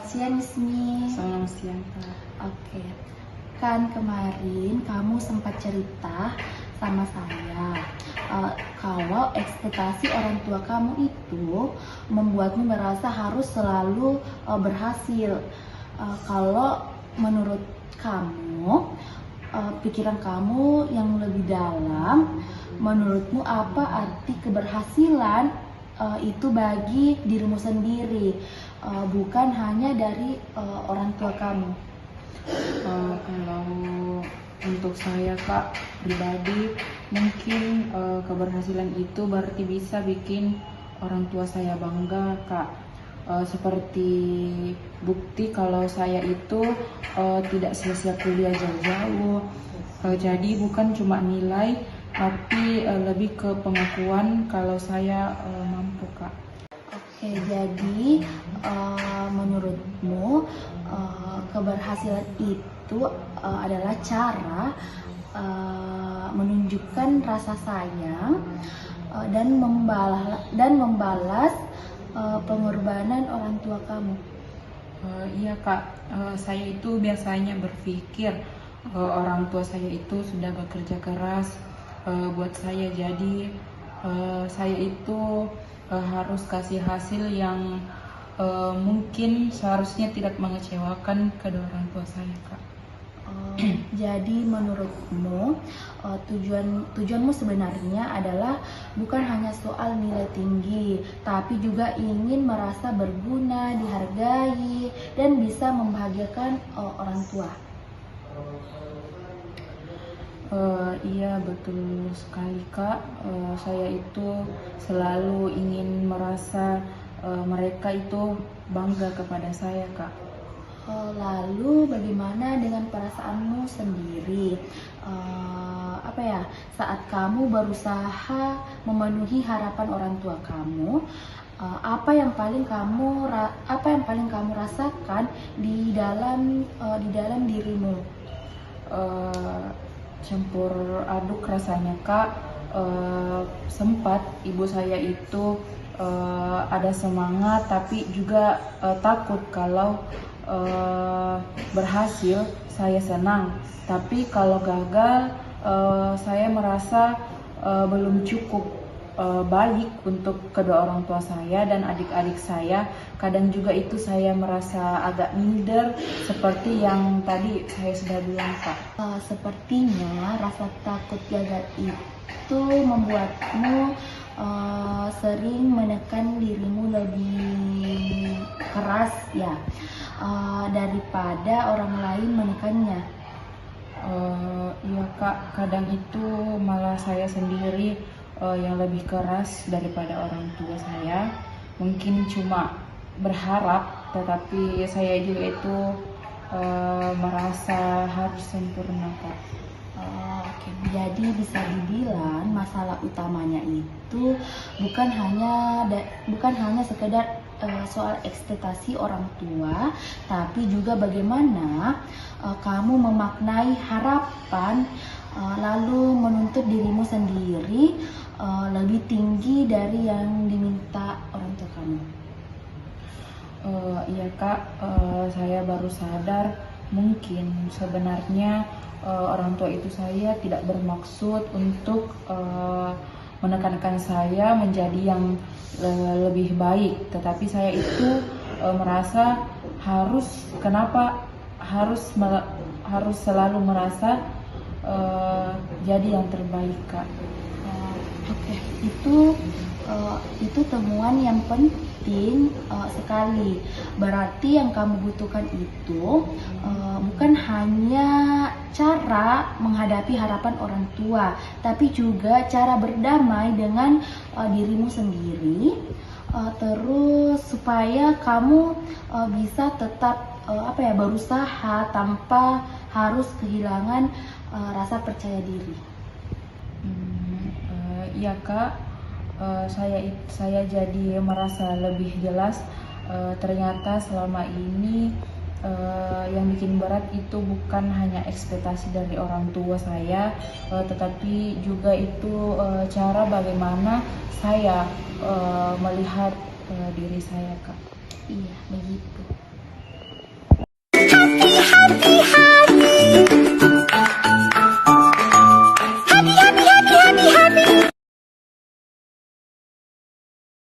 siang, Ismi. Selamat siang, Kak. Oke, kan kemarin kamu sempat cerita sama saya kalau ekspektasi orang tua kamu itu membuatmu merasa harus selalu berhasil. Kalau menurut kamu, pikiran kamu yang lebih dalam, menurutmu apa arti keberhasilan itu bagi dirimu sendiri, bukan hanya dari orang tua kamu? Kalau untuk saya, Kak, pribadi, mungkin keberhasilan itu berarti bisa bikin orang tua saya bangga, Kak. Seperti bukti kalau saya itu tidak sia-sia kuliah jauh-jauh. Jadi bukan cuma nilai, tapi lebih ke pengakuan kalau saya mampu, Kak. Oke, jadi menurutmu keberhasilan itu adalah cara menunjukkan rasa sayang dan membalas pengorbanan orang tua kamu. Iya, Kak, saya itu biasanya berpikir orang tua saya itu sudah bekerja keras buat saya, jadi saya itu harus kasih hasil yang mungkin seharusnya tidak mengecewakan kedua orang tua saya, Kak. Jadi menurutmu tujuanmu sebenarnya adalah bukan hanya soal nilai tinggi, tapi juga ingin merasa berguna, dihargai, dan bisa membahagiakan orang tua. Iya, betul sekali, Kak. Saya itu selalu ingin merasa mereka itu bangga kepada saya, Kak. Lalu bagaimana dengan perasaanmu sendiri? Saat kamu berusaha memenuhi harapan orang tua kamu, apa yang paling kamu rasakan di dalam dirimu? Campur aduk rasanya, Kak. Sempat ibu saya itu ada semangat, tapi juga takut kalau berhasil saya senang, tapi kalau gagal saya merasa belum cukup baik untuk kedua orang tua saya dan adik-adik saya. Kadang juga itu saya merasa agak minder seperti yang tadi saya sudah bilang, Kak. Sepertinya rasa takut gagal itu membuatmu sering menekan dirimu lebih keras ya, daripada orang lain menekannya. Iya, Kak, kadang itu malah saya sendiri yang lebih keras daripada orang tua saya. Mungkin cuma berharap, tetapi saya juga itu merasa harus sempurna, Kak. Oke, jadi bisa dibilang masalah utamanya itu bukan hanya sekedar soal ekspektasi orang tua, tapi juga bagaimana kamu memaknai harapan, lalu menuntut dirimu sendiri lebih tinggi dari yang diminta orang tua kamu. Iya, Kak, saya baru sadar mungkin sebenarnya orang tua itu saya tidak bermaksud untuk menekankan saya menjadi yang lebih baik, tetapi saya itu merasa harus selalu merasa jadi yang terbaik, Kak. Oke, itu temuan yang penting sekali. Berarti yang kamu butuhkan itu bukan hanya cara menghadapi harapan orang tua, tapi juga cara berdamai dengan dirimu sendiri, terus supaya kamu bisa tetap berusaha tanpa harus kehilangan rasa percaya diri. Iya, Kak, saya jadi merasa lebih jelas ternyata selama ini yang bikin berat itu bukan hanya ekspektasi dari orang tua saya, tetapi juga itu cara bagaimana saya melihat diri saya, Kak. Iya, begitu.